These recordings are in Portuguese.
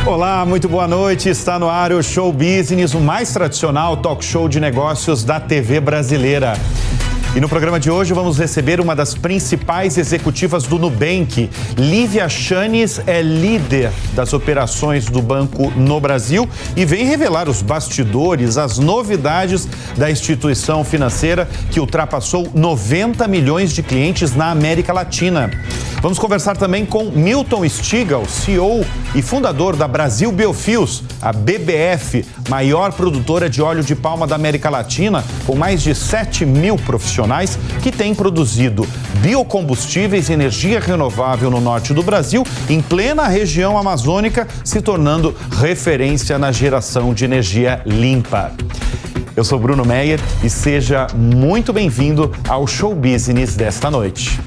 Olá, muito boa noite. Está no ar o Show Business, o mais tradicional talk show de negócios da TV brasileira. E no programa de hoje vamos receber uma das principais executivas do Nubank. Lívia Chanes é líder das operações do banco no Brasil e vem revelar os bastidores, as novidades da instituição financeira que ultrapassou 90 milhões de clientes na América Latina. Vamos conversar também com Milton Stigal, CEO e fundador da Brasil Biofuels, a BBF, maior produtora de óleo de palma da América Latina, com mais de 7 mil profissionais que têm produzido biocombustíveis e energia renovável no norte do Brasil, em plena região amazônica, se tornando referência na geração de energia limpa. Eu sou Bruno Meyer e seja muito bem-vindo ao Show Business desta noite.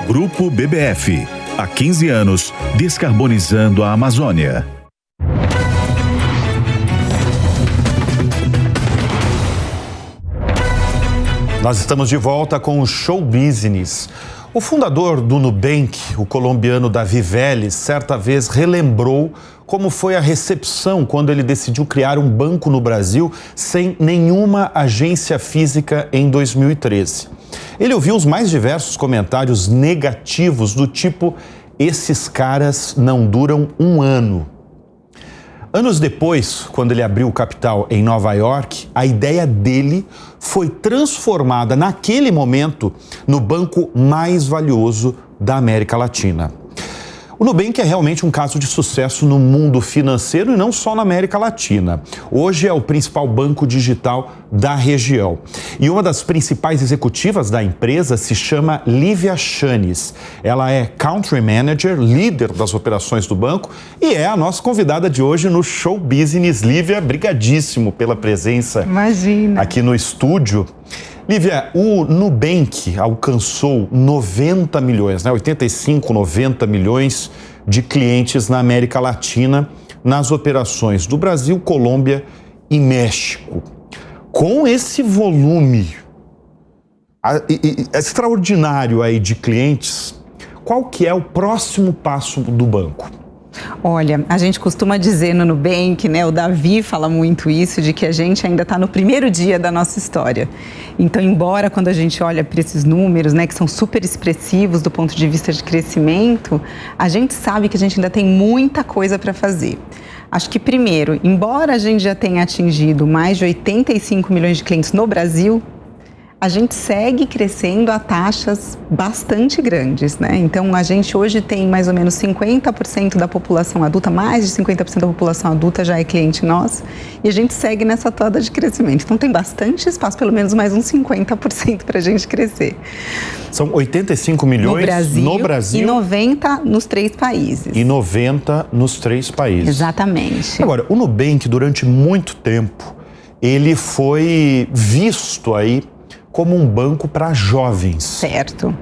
Grupo BBF, há 15 anos, descarbonizando a Amazônia. Nós estamos de volta com o Show Business. O fundador do Nubank, o colombiano David Vélez, certa vez relembrou como foi a recepção quando ele decidiu criar um banco no Brasil sem nenhuma agência física em 2013. Ele ouviu os mais diversos comentários negativos do tipo: esses caras não duram um ano. Anos depois, quando ele abriu o capital em Nova York, a ideia dele foi transformada naquele momento no banco mais valioso da América Latina. O Nubank é realmente um caso de sucesso no mundo financeiro e não só na América Latina. Hoje é o principal banco digital da região. E uma das principais executivas da empresa se chama Lívia Chanes. Ela é Country Manager, líder das operações do banco e é a nossa convidada de hoje no Show Business. Lívia, brigadíssimo pela presença aqui no estúdio. Lívia, o Nubank alcançou 90 milhões, 85, 90 milhões de clientes na América Latina nas operações do Brasil, Colômbia e México. Com esse volume extraordinário aí de clientes, qual que é o próximo passo do banco? Olha, a gente costuma dizer no Nubank, o Davi fala muito isso, de que a gente ainda está no primeiro dia da nossa história. Então, embora quando a gente olha para esses números, que são super expressivos do ponto de vista de crescimento, a gente sabe que a gente ainda tem muita coisa para fazer. Acho que primeiro, embora a gente já tenha atingido mais de 85 milhões de clientes no Brasil, a gente segue crescendo a taxas bastante grandes, Então, a gente hoje tem mais ou menos 50% da população adulta, mais de 50% da população adulta já é cliente nosso, e a gente segue nessa toada de crescimento. Então, tem bastante espaço, pelo menos mais uns 50% para a gente crescer. São 85 milhões no Brasil e 90 nos 3 países. E 90 nos 3 países. Exatamente. Agora, o Nubank, durante muito tempo, ele foi visto aí como um banco para jovens. Certo.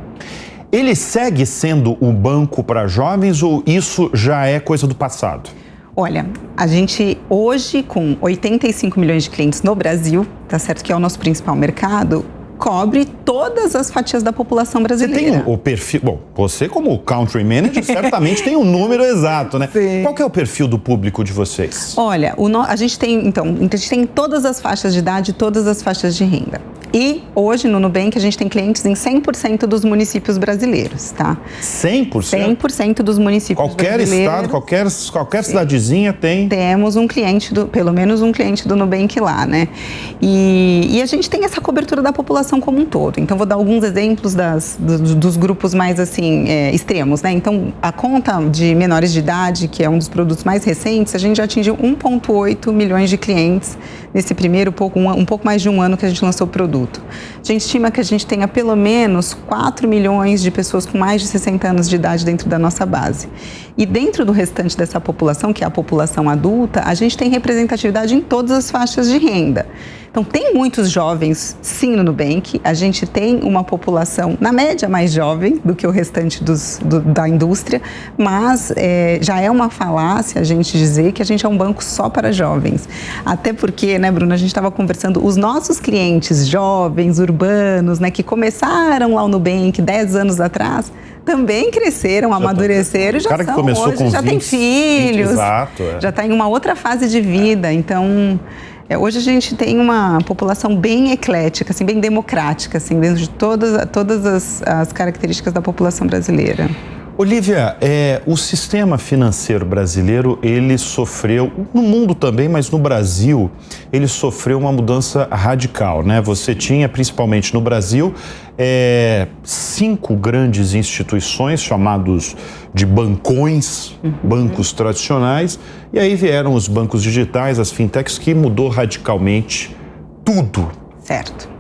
Ele segue sendo um banco para jovens ou isso já é coisa do passado? Olha, a gente hoje, com 85 milhões de clientes no Brasil, tá certo que é o nosso principal mercado, cobre todas as fatias da população brasileira. Você tem o perfil... Bom, você como Country Manager certamente tem um número exato, Sim. Qual que é o perfil do público de vocês? Olha, a gente tem todas as faixas de idade, todas as faixas de renda. E hoje no Nubank a gente tem clientes em 100% dos municípios brasileiros, tá? 100%? 100% dos municípios brasileiros. Qualquer estado, qualquer cidadezinha tem... Temos pelo menos um cliente do Nubank lá, E a gente tem essa cobertura da população como um todo. Então, vou dar alguns exemplos dos grupos mais, extremos, Então, a conta de menores de idade, que é um dos produtos mais recentes, a gente já atingiu 1,8 milhões de clientes nesse primeiro, um pouco mais de um ano que a gente lançou o produto. A gente estima que a gente tenha pelo menos 4 milhões de pessoas com mais de 60 anos de idade dentro da nossa base. E dentro do restante dessa população, que é a população adulta, a gente tem representatividade em todas as faixas de renda. Então, tem muitos jovens, sim, no Nubank. A gente tem uma população, na média, mais jovem do que o restante da indústria, mas já é uma falácia a gente dizer que a gente é um banco só para jovens. Até porque, né, Bruna, a gente estava conversando, os nossos clientes jovens, urbanos, né, que começaram lá no Nubank 10 anos atrás, também cresceram, amadureceram, já que começou hoje, com já 20, tem filhos, 20, exato, já está em uma outra fase de vida. Então, hoje a gente tem uma população bem eclética, assim, bem democrática, assim, dentro de todas as características da população brasileira. Olívia, o sistema financeiro brasileiro, ele sofreu, no mundo também, mas no Brasil, ele sofreu uma mudança radical, né? Você tinha, principalmente no Brasil, 5 grandes instituições chamados de bancões, bancos tradicionais, e aí vieram os bancos digitais, as fintechs, que mudou radicalmente tudo. Certo.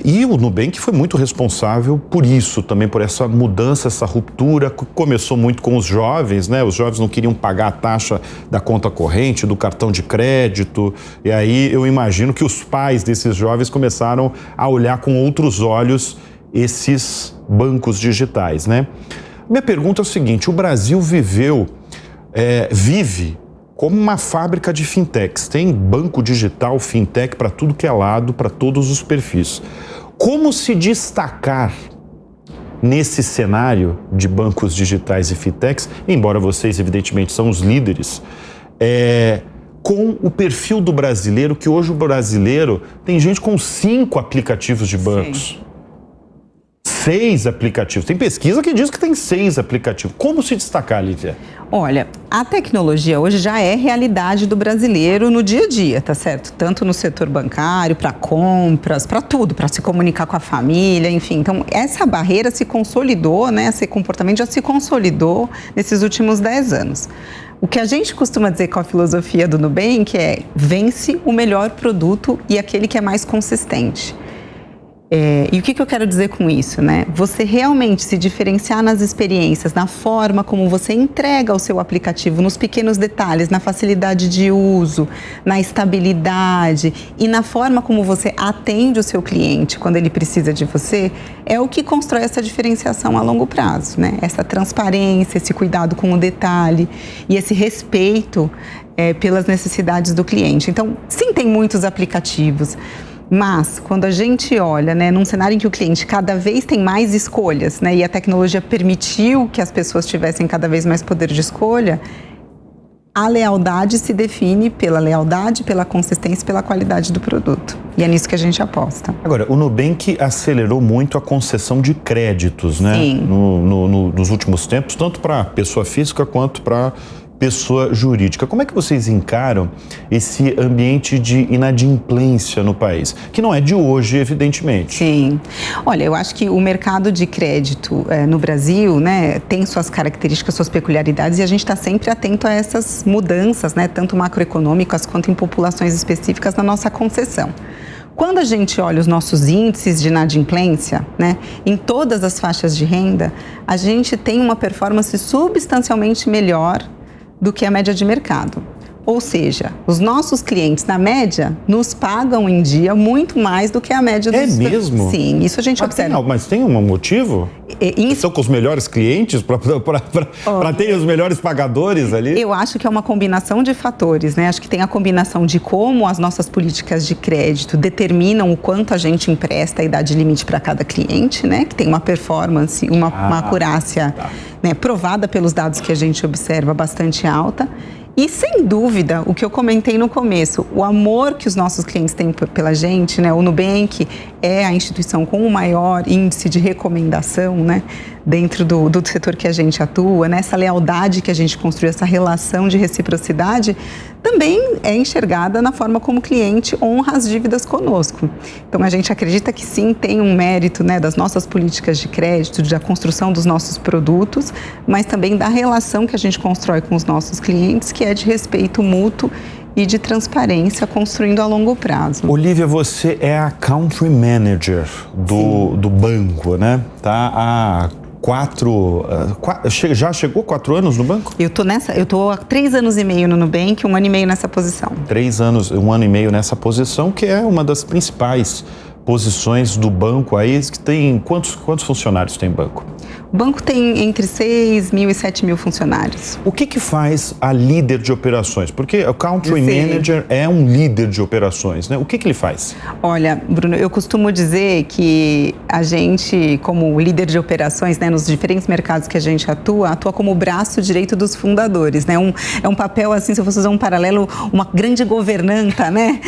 E o Nubank foi muito responsável por isso, também por essa mudança, essa ruptura. Começou muito com os jovens, né? Os jovens não queriam pagar a taxa da conta corrente, do cartão de crédito. E aí eu imagino que os pais desses jovens começaram a olhar com outros olhos esses bancos digitais, né? Minha pergunta é o seguinte: o Brasil vive como uma fábrica de fintechs. Tem banco digital, fintech para tudo que é lado, para todos os perfis. Como se destacar nesse cenário de bancos digitais e fintechs, embora vocês evidentemente são os líderes, com o perfil do brasileiro, que hoje o brasileiro tem gente com 5 aplicativos de bancos. Sim. 6 aplicativos. Tem pesquisa que diz que tem 6 aplicativos. Como se destacar, Lívia? Olha, a tecnologia hoje já é realidade do brasileiro no dia a dia, tá certo? Tanto no setor bancário, para compras, para tudo, para se comunicar com a família, enfim. Então, essa barreira se consolidou, né? Esse comportamento já se consolidou nesses últimos 10 anos. O que a gente costuma dizer com a filosofia do Nubank é: vence o melhor produto e aquele que é mais consistente. E o que eu quero dizer com isso, né? Você realmente se diferenciar nas experiências, na forma como você entrega o seu aplicativo, nos pequenos detalhes, na facilidade de uso, na estabilidade e na forma como você atende o seu cliente quando ele precisa de você, é o que constrói essa diferenciação a longo prazo, né? Essa transparência, esse cuidado com o detalhe e esse respeito pelas necessidades do cliente. Então, sim, tem muitos aplicativos. Mas, quando a gente olha, né, num cenário em que o cliente cada vez tem mais escolhas, né, e a tecnologia permitiu que as pessoas tivessem cada vez mais poder de escolha, a lealdade se define pela lealdade, pela consistência e pela qualidade do produto. E é nisso que a gente aposta. Agora, o Nubank acelerou muito a concessão de créditos, né? Sim. Nos últimos tempos, tanto para pessoa física quanto para pessoa jurídica. Como é que vocês encaram esse ambiente de inadimplência no país? Que não é de hoje, evidentemente. Sim. Olha, eu acho que o mercado de crédito no Brasil, né, tem suas características, suas peculiaridades, e a gente está sempre atento a essas mudanças, né, tanto macroeconômicas quanto em populações específicas na nossa concessão. Quando a gente olha os nossos índices de inadimplência, né, em todas as faixas de renda, a gente tem uma performance substancialmente melhor do que a média de mercado. Ou seja, os nossos clientes, na média, nos pagam em dia muito mais do que a média dos... É mesmo? Sim, isso a gente observa. Mas tem um motivo? São com os melhores clientes para ter os melhores pagadores ali? Eu acho que é uma combinação de fatores, né? Acho que tem a combinação de como as nossas políticas de crédito determinam o quanto a gente empresta e dá de limite para cada cliente, né? Que tem uma performance, uma acurácia, né, provada pelos dados que a gente observa bastante alta. E, sem dúvida, o que eu comentei no começo, o amor que os nossos clientes têm pela gente, né? O Nubank é a instituição com o maior índice de recomendação, né, dentro do setor que a gente atua, né? Essa lealdade que a gente construiu, essa relação de reciprocidade, também é enxergada na forma como o cliente honra as dívidas conosco. Então, a gente acredita que sim, tem um mérito, né, das nossas políticas de crédito, da construção dos nossos produtos, mas também da relação que a gente constrói com os nossos clientes, que é de respeito mútuo e de transparência, construindo a longo prazo. Olívia, você é a Country Manager do banco, né? Tá há Já chegou 4 anos no banco? Eu tô há 3 anos e meio no Nubank, 1 ano e meio nessa posição. 3 anos, 1 ano e meio nessa posição, que é uma das principais posições do banco aí, que tem... Quantos funcionários tem o banco? O banco tem entre 6 mil e 7 mil funcionários. O que faz a líder de operações? Porque o Country Manager é um líder de operações, né? O que ele faz? Olha, Bruno, eu costumo dizer que a gente, como líder de operações, né, nos diferentes mercados que a gente atua como o braço direito dos fundadores, né? É um papel, assim, se eu fosse usar um paralelo, uma grande governanta, né?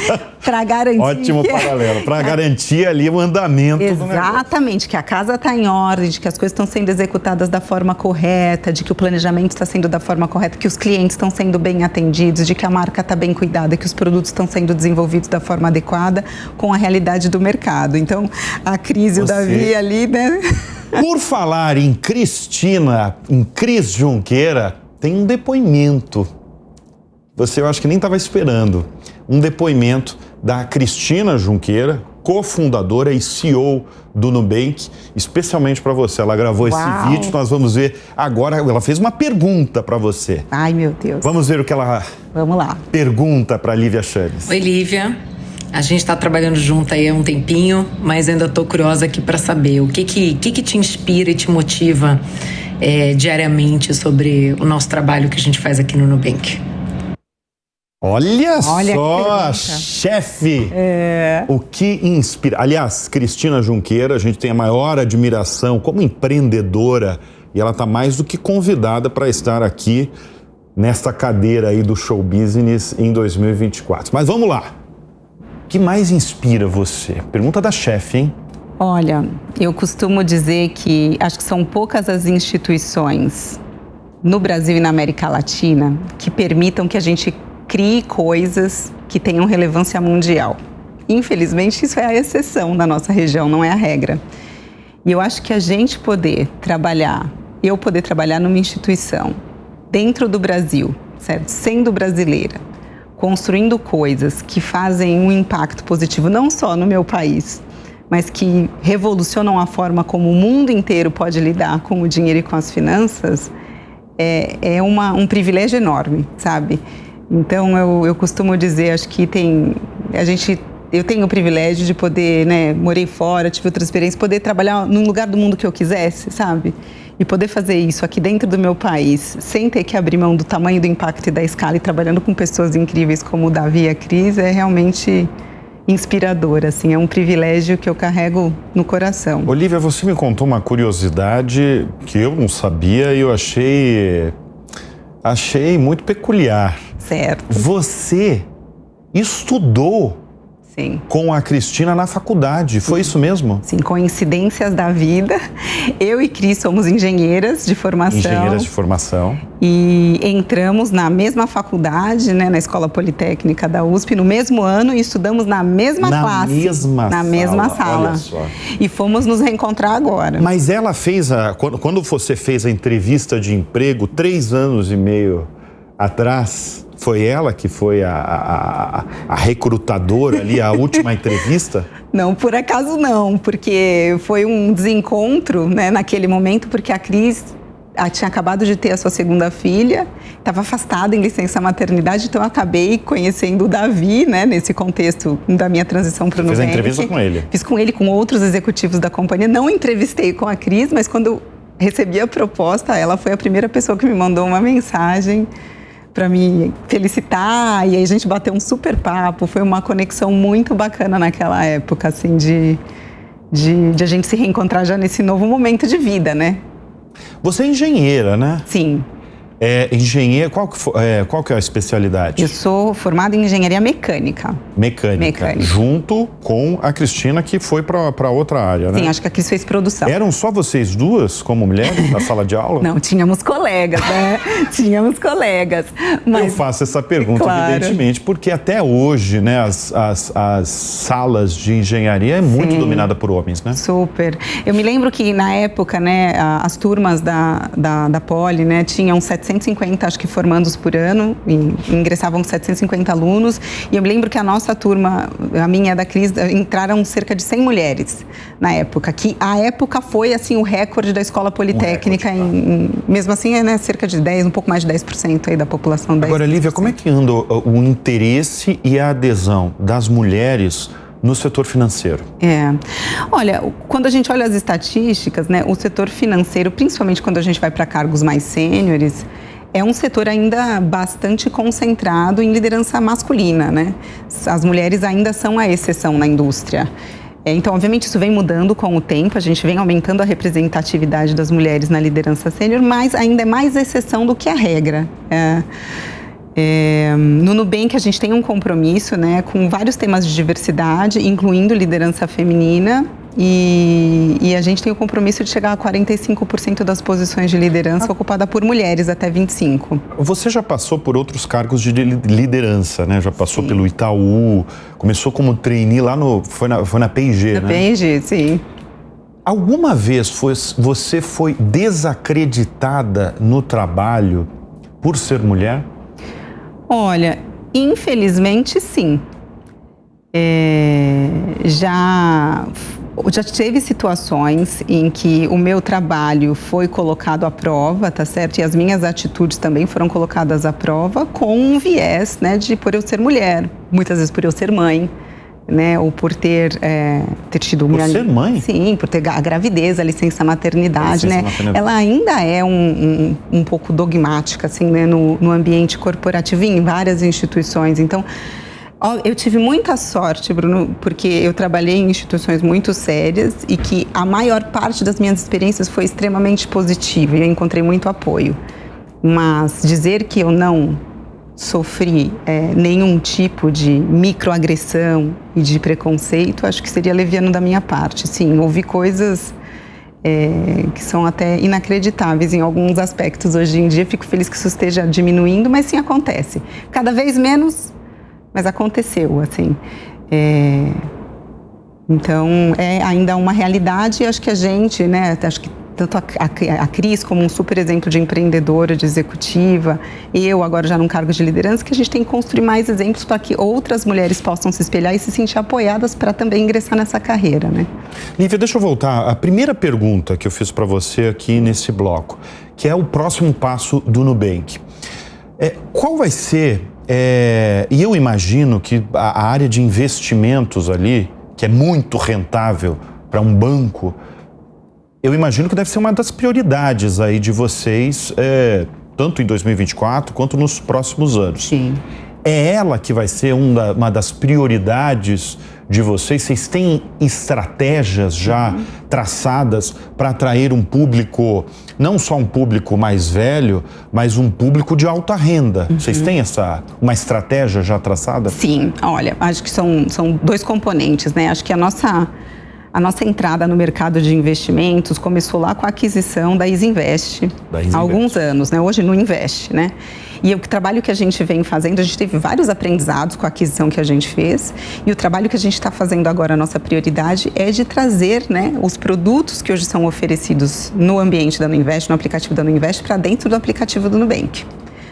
Para garantir... Ótimo paralelo, para garantir ali o andamento do negócio. Exatamente, que a casa está em ordem, de que as coisas estão sendo executadas da forma correta, de que o planejamento está sendo da forma correta, que os clientes estão sendo bem atendidos, de que a marca está bem cuidada, que os produtos estão sendo desenvolvidos da forma adequada com a realidade do mercado. Então, a Cris e o Davi ali, né? Por falar em Cristina, em Cris Junqueira, tem um depoimento. Eu acho que nem estava esperando. Um depoimento da Cristina Junqueira, cofundadora e CEO do Nubank, especialmente para você. Ela gravou esse vídeo, nós vamos ver agora. Ela fez uma pergunta para você. Ai, meu Deus. Vamos ver o que ela pergunta para Lívia Chaves. Oi, Lívia. A gente está trabalhando junto aí há um tempinho, mas ainda estou curiosa aqui para saber o que te inspira e te motiva diariamente sobre o nosso trabalho que a gente faz aqui no Nubank. Olha só, chefe! O que inspira... Aliás, Cristina Junqueira, a gente tem a maior admiração como empreendedora e ela está mais do que convidada para estar aqui nesta cadeira aí do Show Business em 2024. Mas vamos lá! O que mais inspira você? Pergunta da chefe, hein? Olha, eu costumo dizer que acho que são poucas as instituições no Brasil e na América Latina que permitam que a gente crie coisas que tenham relevância mundial. Infelizmente, isso é a exceção na nossa região, não é a regra. E eu acho que a gente poder trabalhar numa instituição dentro do Brasil, certo? Sendo brasileira, construindo coisas que fazem um impacto positivo não só no meu país, mas que revolucionam a forma como o mundo inteiro pode lidar com o dinheiro e com as finanças, é um privilégio enorme, sabe? Então, eu costumo dizer, acho que eu tenho o privilégio de poder, né, morei fora, tive outra experiência, poder trabalhar num lugar do mundo que eu quisesse, sabe? E poder fazer isso aqui dentro do meu país, sem ter que abrir mão do tamanho do impacto e da escala, e trabalhando com pessoas incríveis como o Davi e a Cris, é realmente inspirador, assim, é um privilégio que eu carrego no coração. Olívia, você me contou uma curiosidade que eu não sabia e eu achei muito peculiar. Certo. Você estudou com a Cristina na faculdade, foi isso mesmo? Sim, coincidências da vida. Eu e Cris somos engenheiras de formação. Engenheiras de formação. E entramos na mesma faculdade, né, na Escola Politécnica da USP, no mesmo ano e estudamos na mesma classe. Na mesma sala. Olha só. E fomos nos reencontrar agora. Mas ela fez quando você fez a entrevista de emprego 3 anos e meio atrás, foi ela que foi a recrutadora ali, a última entrevista? Não, por acaso não, porque foi um desencontro, né, naquele momento, porque a Cris tinha acabado de ter a sua segunda filha, estava afastada em licença maternidade, então eu acabei conhecendo o Davi, né, nesse contexto da minha transição para o Nubank. Fez a entrevista com ele? Fiz com ele, com outros executivos da companhia. Não entrevistei com a Cris, mas quando eu recebi a proposta, ela foi a primeira pessoa que me mandou uma mensagem para me felicitar, e aí a gente bateu um super papo, foi uma conexão muito bacana naquela época, assim, de a gente se reencontrar já nesse novo momento de vida, né? Você é engenheira, né? Sim. Engenheira, qual que é a especialidade? Eu sou formada em engenharia mecânica. Mecânica. Junto com a Cristina, que foi para outra área, né? Sim, acho que a Cris fez produção. Eram só vocês duas, como mulheres, na sala de aula? Não, tínhamos colegas, né? Tínhamos colegas. Mas... Eu faço essa pergunta, claro, evidentemente, porque até hoje, né, as salas de engenharia é muito dominada por homens, né? Super. Eu me lembro que, na época, né, as turmas da Poli, né, tinham 700 750, acho que formandos por ano, e ingressavam 750 alunos, e eu me lembro que a nossa turma, a minha da Cris, entraram cerca de 100 mulheres na época, que a época foi, assim, o recorde da escola politécnica, mesmo assim, né, cerca de 10, um pouco mais de 10% aí da população. Agora, Lívia, como é que anda o interesse e a adesão das mulheres no setor financeiro? Olha, quando a gente olha as estatísticas, né, o setor financeiro, principalmente quando a gente vai para cargos mais sêniores, é um setor ainda bastante concentrado em liderança masculina, né? As mulheres ainda são a exceção na indústria. Então, obviamente, isso vem mudando com o tempo, a gente vem aumentando a representatividade das mulheres na liderança sênior, mas ainda é mais exceção do que a regra. No Nubank a gente tem um compromisso, né, com vários temas de diversidade, incluindo liderança feminina, e a gente tem o compromisso de chegar a 45% das posições de liderança ocupada por mulheres até 25%. Você já passou por outros cargos de liderança, né? Já passou pelo Itaú, começou como trainee lá foi na P&G, né? Na P&G, sim. Alguma vez você foi desacreditada no trabalho por ser mulher? Olha, infelizmente sim. Já teve situações em que o meu trabalho foi colocado à prova, tá certo? E as minhas atitudes também foram colocadas à prova com um viés, né, por eu ser mulher, muitas vezes por eu ser mãe, né, ou por ter tido... Por ser mãe? Sim, por ter a gravidez, a licença maternidade, né? Ela ainda é um pouco dogmática, assim, né, no ambiente corporativo e em várias instituições. Então, eu tive muita sorte, Bruno, porque eu trabalhei em instituições muito sérias e que a maior parte das minhas experiências foi extremamente positiva e eu encontrei muito apoio. Mas dizer que eu não sofri nenhum tipo de microagressão e de preconceito, acho que seria leviano da minha parte. Sim, ouvi coisas que são até inacreditáveis em alguns aspectos hoje em dia. Fico feliz que isso esteja diminuindo, mas sim, acontece. Cada vez menos, mas aconteceu, assim. Então, é ainda uma realidade e acho que a gente, né, acho que tanto a Cris como um super exemplo de empreendedora, de executiva, eu agora já num cargo de liderança, que a gente tem que construir mais exemplos para que outras mulheres possam se espelhar e se sentir apoiadas para também ingressar nessa carreira, né? Lívia, deixa eu voltar. A primeira pergunta que eu fiz para você aqui nesse bloco, que é o próximo passo do Nubank. Qual vai ser, e eu imagino que a área de investimentos ali, que é muito rentável para um banco, eu imagino que deve ser uma das prioridades aí de vocês, tanto em 2024 quanto nos próximos anos. Sim. É ela que vai ser uma das prioridades de vocês? Vocês têm estratégias já traçadas para atrair um público, não só um público mais velho, mas um público de alta renda? Vocês têm uma estratégia já traçada? Sim, olha, acho que são dois componentes, né? Acho que a nossa entrada no mercado de investimentos começou lá com a aquisição da Isinvest há alguns anos, né? Hoje não investe, né? E o trabalho que a gente vem fazendo, a gente teve vários aprendizados com a aquisição que a gente fez, e o trabalho que a gente está fazendo agora, a nossa prioridade é de trazer, né, os produtos que hoje são oferecidos no ambiente da Nuinvest, no aplicativo da Nuinvest, para dentro do aplicativo do Nubank,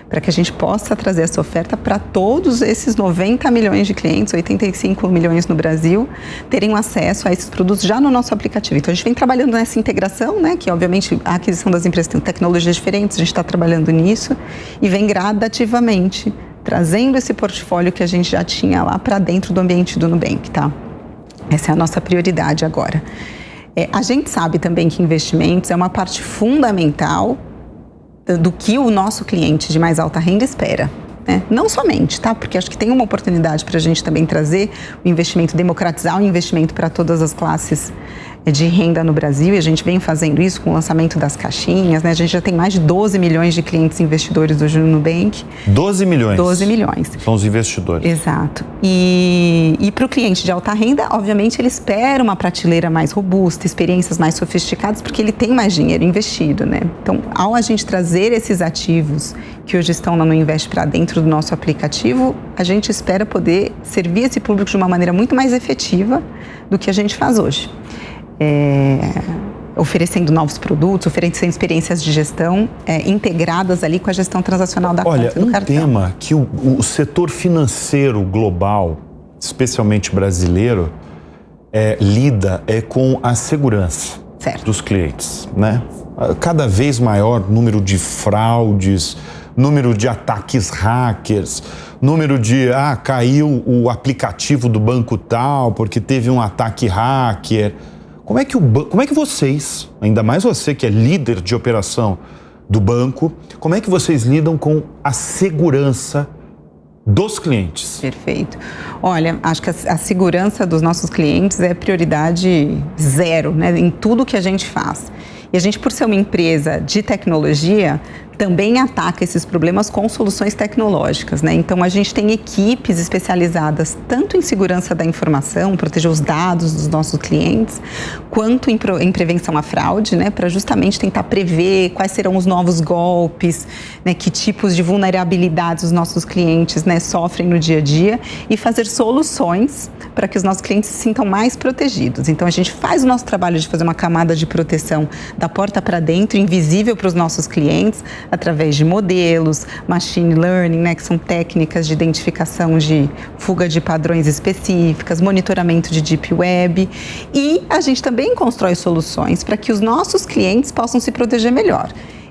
para que a gente possa trazer essa oferta para todos esses 90 milhões de clientes, 85 milhões no Brasil, terem acesso a esses produtos já no nosso aplicativo. Então, a gente vem trabalhando nessa integração, né, que obviamente a aquisição das empresas tem tecnologias diferentes, a gente está trabalhando nisso e vem gradativamente trazendo esse portfólio que a gente já tinha lá para dentro do ambiente do Nubank, tá? Essa é a nossa prioridade agora. A gente sabe também que investimentos é uma parte fundamental do que o nosso cliente de mais alta renda espera, né? Não somente, tá? Porque acho que tem uma oportunidade para a gente também trazer o investimento, democratizar o investimento para todas as classes de renda no Brasil, e a gente vem fazendo isso com o lançamento das caixinhas, né? A gente já tem mais de 12 milhões de clientes investidores hoje no Nubank. 12 milhões? 12 milhões. São os investidores. Exato. E para o cliente de alta renda, obviamente, ele espera uma prateleira mais robusta, experiências mais sofisticadas, porque ele tem mais dinheiro investido, né? Então, ao a gente trazer esses ativos que hoje estão na Nuinvest para dentro do nosso aplicativo, a gente espera poder servir esse público de uma maneira muito mais efetiva do que a gente faz hoje. oferecendo novos produtos, oferecendo experiências de gestão integradas ali com a gestão transacional da conta do cartão. Olha, um tema que o setor financeiro global, especialmente brasileiro, lida com a segurança dos clientes, né? Cada vez maior número de fraudes, número de ataques hackers, número de caiu o aplicativo do banco tal porque teve um ataque hacker. Como é que vocês, ainda mais você que é líder de operação do banco, como é que vocês lidam com a segurança dos clientes? Perfeito. Olha, acho que a segurança dos nossos clientes é prioridade zero, né, em tudo que a gente faz. E a gente, por ser uma empresa de tecnologia, também ataca esses problemas com soluções tecnológicas, né? Então, a gente tem equipes especializadas tanto em segurança da informação, proteger os dados dos nossos clientes, quanto em prevenção à fraude, né? Para justamente tentar prever quais serão os novos golpes, né? Que tipos de vulnerabilidades os nossos clientes, né, sofrem no dia a dia e fazer soluções para que os nossos clientes se sintam mais protegidos. Então, a gente faz o nosso trabalho de fazer uma camada de proteção da porta para dentro, invisível para os nossos clientes, através de modelos, machine learning, né, que são técnicas de identificação de fuga de padrões específicas, monitoramento de deep web, e a gente também constrói soluções para que os nossos clientes possam se proteger melhor.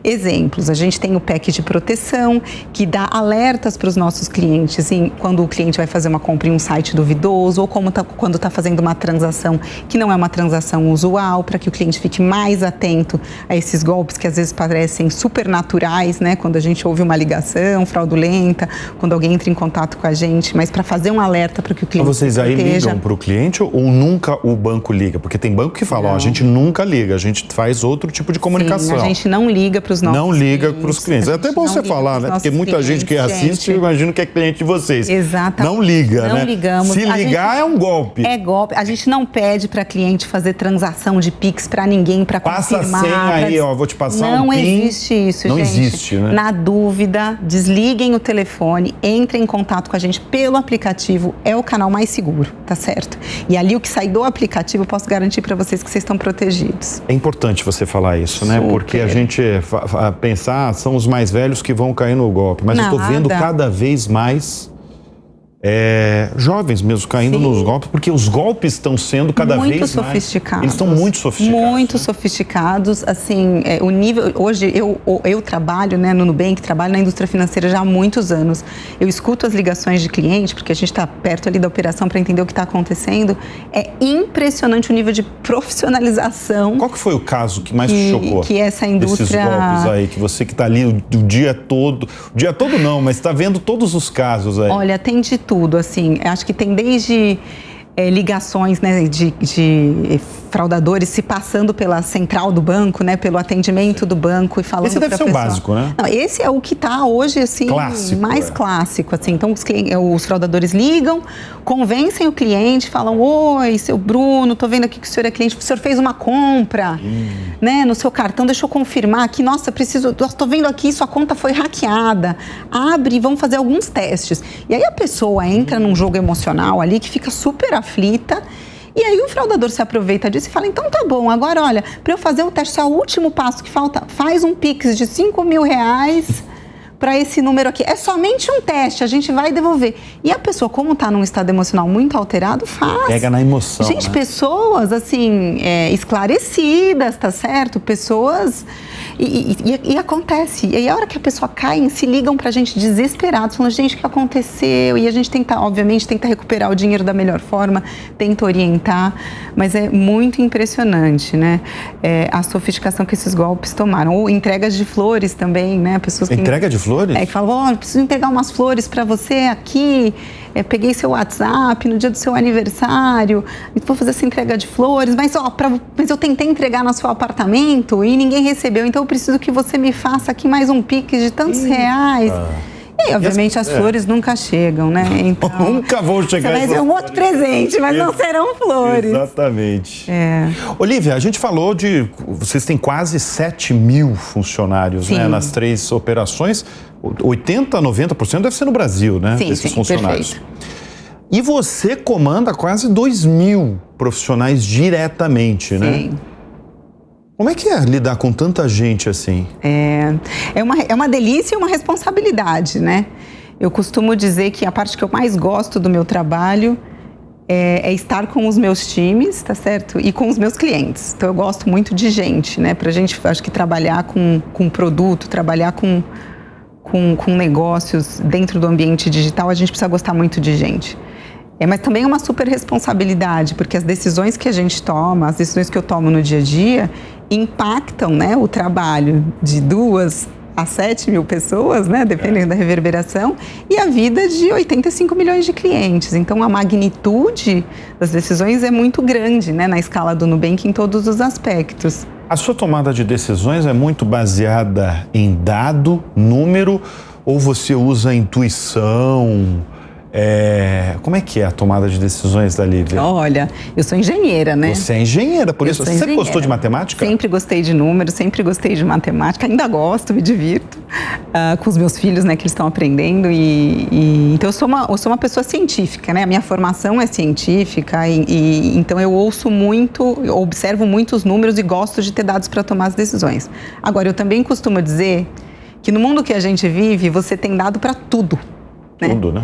Exemplos, a gente tem o pack de proteção, que dá alertas para os nossos clientes quando o cliente vai fazer uma compra em um site duvidoso ou quando está fazendo uma transação que não é uma transação usual, para que o cliente fique mais atento a esses golpes que às vezes parecem supernaturais, né? Quando a gente ouve uma ligação fraudulenta, quando alguém entra em contato com a gente, mas para fazer um alerta para que o cliente Vocês aí ligam para o cliente ou nunca o banco liga? Porque tem banco que fala, a gente nunca liga, a gente faz outro tipo de comunicação. Sim, a gente não liga para os nossos Não liga para os clientes. É até bom você falar, né? Porque muita gente que assiste, eu imagino que é cliente de vocês. Exatamente. Não liga, né? Não ligamos. Se ligar, é um golpe. É golpe. A gente não pede para cliente fazer transação de Pix para ninguém, para confirmar. Passa a senha aí, vou te passar um PIN. Não existe isso, não gente. Não existe, né? Na dúvida, desliguem o telefone, entrem em contato com a gente pelo aplicativo. É o canal mais seguro, tá certo? E ali o que sai do aplicativo, eu posso garantir para vocês que vocês estão protegidos. É importante você falar isso, né? Porque a gente pensar, são os mais velhos que vão cair no golpe. Mas eu estou vendo cada vez mais jovens mesmo caindo nos golpes, porque os golpes estão sendo cada vez mais sofisticados. Eles estão muito sofisticados. Muito sofisticados. Assim, o nível. Hoje eu trabalho, né, no Nubank, trabalho na indústria financeira já há muitos anos. Eu escuto as ligações de cliente, porque a gente está perto ali da operação para entender o que está acontecendo. É impressionante o nível de profissionalização. Qual que foi o caso que mais te chocou? Que essa indústria. Esses golpes aí, que você que está ali o dia todo. O dia todo não, mas está vendo todos os casos aí. Olha, tem de tudo. Assim, acho que tem desde ligações, né, de fraudadores se passando pela central do banco, né, pelo atendimento do banco e falando. Esse deve ser o básico, né? Não, esse é o que está hoje assim mais clássico, assim. Então os fraudadores ligam, convencem o cliente, falam: oi, seu Bruno, tô vendo aqui que o senhor é cliente, o senhor fez uma compra, né, no seu cartão, deixa eu confirmar aqui, nossa, tô vendo aqui, sua conta foi hackeada, abre e vamos fazer alguns testes. E aí a pessoa entra num jogo emocional ali que fica super aflita. E aí o fraudador se aproveita disso e fala: então tá bom, agora olha, para eu fazer o teste, só o último passo que falta, faz um Pix de R$5.000 para esse número aqui. É somente um teste, a gente vai devolver. E a pessoa, como está num estado emocional muito alterado, faz. Pega na emoção, gente, né? Pessoas, assim, esclarecidas, tá certo? Pessoas... E acontece. E aí, a hora que a pessoa cai, se ligam pra gente desesperados, falando: gente, o que aconteceu? E a gente tenta, obviamente, recuperar o dinheiro da melhor forma, tenta orientar, mas é muito impressionante, né? A sofisticação que esses golpes tomaram. Ou entregas de flores também, né? Pessoas que... Entrega de flores? Que falam: preciso entregar umas flores pra você aqui, peguei seu WhatsApp no dia do seu aniversário, vou fazer essa entrega de flores, mas eu tentei entregar no seu apartamento e ninguém recebeu, então eu preciso que você me faça aqui mais um Pix de tantos reais. E aí, obviamente, as flores nunca chegam, né? Então, nunca vão chegar. Vai ser um outro presente, mas não serão flores. Exatamente. Olívia, a gente falou vocês têm quase 7.000 funcionários, né, nas 3 operações. 80%, 90% deve ser no Brasil, né? Esses funcionários. Perfeito. E você comanda quase 2.000 profissionais diretamente, né? Sim. Como é que é lidar com tanta gente assim? É uma delícia e uma responsabilidade, né? Eu costumo dizer que a parte que eu mais gosto do meu trabalho é estar com os meus times, tá certo? E com os meus clientes. Então eu gosto muito de gente, né? Pra gente, acho que trabalhar com produto, trabalhar com negócios dentro do ambiente digital, a gente precisa gostar muito de gente. Mas também é uma super responsabilidade, porque as decisões que a gente toma, as decisões que eu tomo no dia a dia, impactam, né, o trabalho de 2 a 7 mil pessoas, né, dependendo da reverberação, e a vida de 85 milhões de clientes. Então, a magnitude das decisões é muito grande, né, na escala do Nubank em todos os aspectos. A sua tomada de decisões é muito baseada em dado, número, ou você usa intuição? Como é que é a tomada de decisões da Lívia? Olha, eu sou engenheira, né? Você é engenheira, por isso. Você sempre gostou de matemática? Sempre gostei de números, sempre gostei de matemática, ainda gosto, me divirto com os meus filhos, né, que eles estão aprendendo. Então eu sou uma pessoa científica, né? A minha formação é científica, então eu ouço muito, eu observo muitos números e gosto de ter dados para tomar as decisões. Agora, eu também costumo dizer que no mundo que a gente vive, você tem dado para tudo, né? Tudo, né?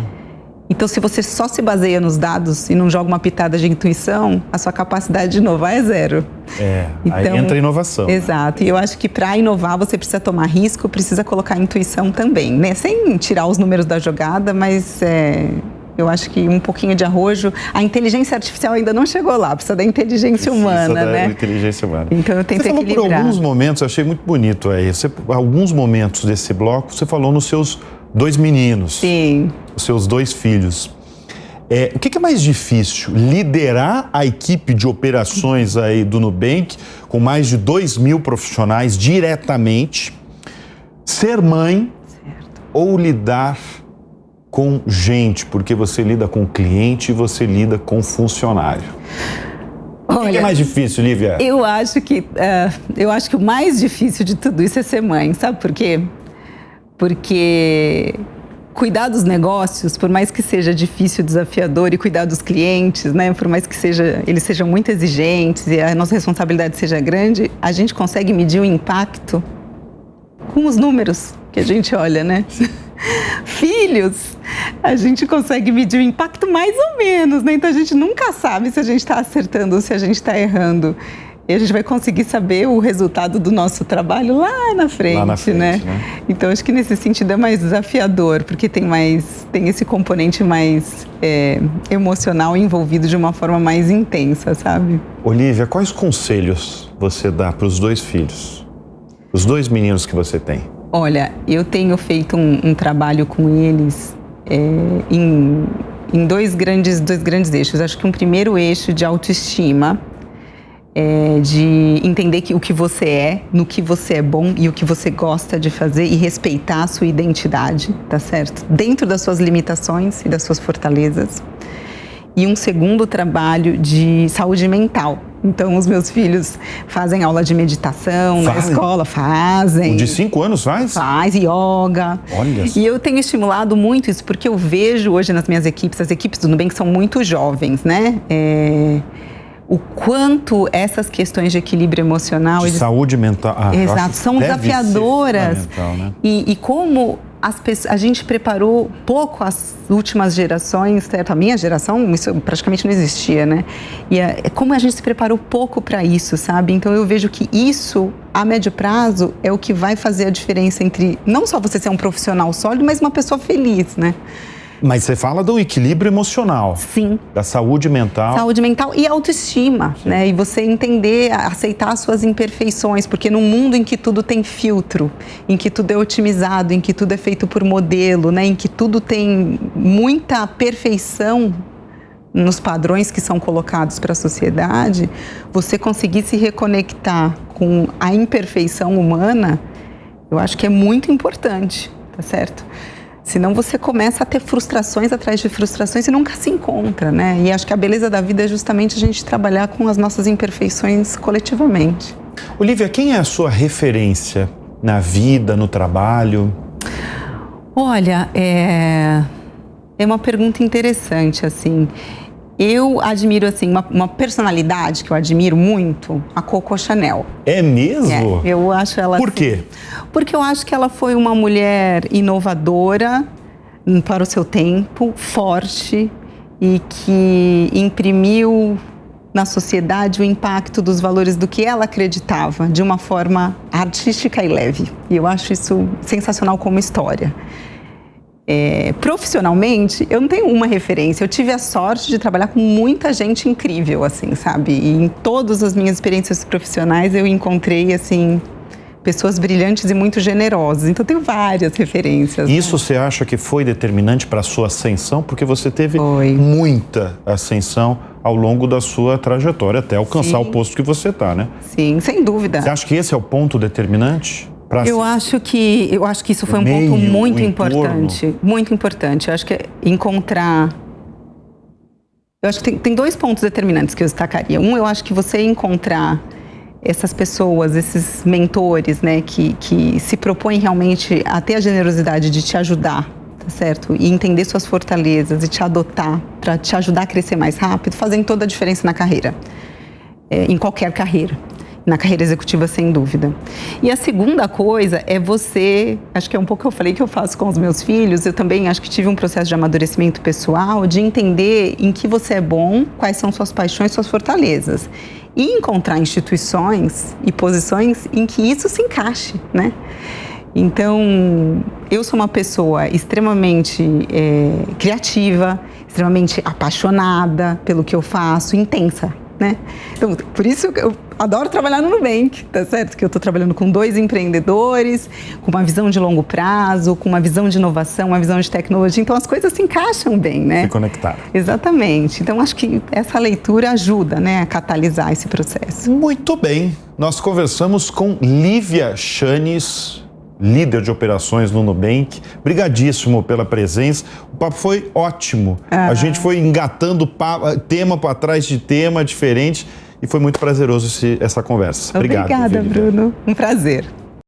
Então, se você só se baseia nos dados e não joga uma pitada de intuição, a sua capacidade de inovar é zero. Aí entra a inovação. Exato. Né? E eu acho que para inovar você precisa tomar risco, precisa colocar intuição também, né? Sem tirar os números da jogada, mas eu acho que um pouquinho de arrojo. A inteligência artificial ainda não chegou lá, precisa da inteligência humana, né? Inteligência humana. Então eu tento equilibrar. Por alguns momentos, eu achei muito bonito aí. Alguns momentos desse bloco, você falou nos seus 2 meninos. Sim. Os seus 2 filhos. O que é mais difícil? Liderar a equipe de operações aí do Nubank, com mais de 2 mil profissionais diretamente, ser mãe, certo, ou lidar com gente, porque você lida com cliente e você lida com funcionário? Olha, o que é mais difícil, Lívia? Eu acho que o mais difícil de tudo isso é ser mãe, sabe por quê? Porque cuidar dos negócios, por mais que seja difícil, desafiador, e cuidar dos clientes, né, por mais que eles sejam muito exigentes e a nossa responsabilidade seja grande, a gente consegue medir o impacto com os números que a gente olha, né? Filhos, a gente consegue medir o impacto mais ou menos, né? Então a gente nunca sabe se a gente está acertando ou se a gente está errando. E a gente vai conseguir saber o resultado do nosso trabalho lá na frente, né? Então, acho que nesse sentido é mais desafiador, porque tem esse componente mais emocional envolvido de uma forma mais intensa, sabe? Olívia, quais conselhos você dá para os 2 filhos? Os 2 meninos que você tem? Olha, eu tenho feito um trabalho com eles em dois grandes eixos. Acho que um primeiro eixo de autoestima, de entender o que você é, no que você é bom e o que você gosta de fazer e respeitar a sua identidade, tá certo? Dentro das suas limitações e das suas fortalezas. E um segundo trabalho de saúde mental. Então, os meus filhos fazem aula de meditação na escola, fazem. O de 5 anos faz? Faz, yoga. Olha. E eu tenho estimulado muito isso, porque eu vejo hoje nas minhas equipes, as equipes do Nubank são muito jovens, né? O quanto essas questões de equilíbrio emocional... Saúde mental. Exato, são desafiadoras. Né? E como a gente preparou pouco as últimas gerações, certo? A minha geração, isso praticamente não existia, né? E como a gente se preparou pouco para isso, sabe? Então eu vejo que isso, a médio prazo, é o que vai fazer a diferença entre não só você ser um profissional sólido, mas uma pessoa feliz, né? Mas você fala do equilíbrio emocional. Sim. Da saúde mental. Saúde mental e autoestima, sim, né? E você entender, aceitar as suas imperfeições, porque num mundo em que tudo tem filtro, em que tudo é otimizado, em que tudo é feito por modelo, né? Em que tudo tem muita perfeição nos padrões que são colocados para a sociedade, você conseguir se reconectar com a imperfeição humana, eu acho que é muito importante, tá certo? Senão você começa a ter frustrações atrás de frustrações e nunca se encontra, né? E acho que a beleza da vida é justamente a gente trabalhar com as nossas imperfeições coletivamente. Olívia, quem é a sua referência na vida, no trabalho? Olha, é uma pergunta interessante, assim. Eu admiro, assim, uma personalidade que eu admiro muito, a Coco Chanel. É mesmo? Eu acho ela... Por quê? Porque eu acho que ela foi uma mulher inovadora para o seu tempo, forte e que imprimiu na sociedade o impacto dos valores do que ela acreditava de uma forma artística e leve. E eu acho isso sensacional como história. Profissionalmente, eu não tenho uma referência. Eu tive a sorte de trabalhar com muita gente incrível, assim, sabe? E em todas as minhas experiências profissionais eu encontrei, assim, pessoas brilhantes e muito generosas. Então, eu tenho várias referências. Isso você acha que foi determinante para a sua ascensão? Porque você teve Foi. muita ascensão ao longo da sua trajetória até alcançar o posto que você está, né? Sim, sem dúvida. Você acha que esse é o ponto determinante? Eu acho que isso foi um ponto muito importante. Muito importante. Eu acho que encontrar... Eu acho que tem 2 pontos determinantes que eu destacaria. Um, eu acho que você encontrar essas pessoas, esses mentores, né, que se propõem realmente a ter a generosidade de te ajudar, tá certo? E entender suas fortalezas e te adotar para te ajudar a crescer mais rápido, fazem toda a diferença na carreira. Em qualquer carreira. Na carreira executiva, sem dúvida. E a segunda coisa é você, acho que é um pouco que eu falei que eu faço com os meus filhos, eu também acho que tive um processo de amadurecimento pessoal, de entender em que você é bom, quais são suas paixões, suas fortalezas. E encontrar instituições e posições em que isso se encaixe, né? Então, eu sou uma pessoa extremamente criativa, extremamente apaixonada pelo que eu faço, intensa, né? Então, por isso eu adoro trabalhar no Nubank, tá certo? Que eu estou trabalhando com 2 empreendedores, com uma visão de longo prazo, com uma visão de inovação, uma visão de tecnologia. Então, as coisas se encaixam bem, né? Se conectar. Exatamente. Então, acho que essa leitura ajuda, né, a catalisar esse processo. Muito bem. Nós conversamos com Lívia Chanes, líder de operações no Nubank. Brigadíssimo pela presença. O papo foi ótimo. A gente foi engatando tema para trás de tema diferente e foi muito prazeroso essa conversa. Obrigada, Obrigado, Bruno. Um prazer.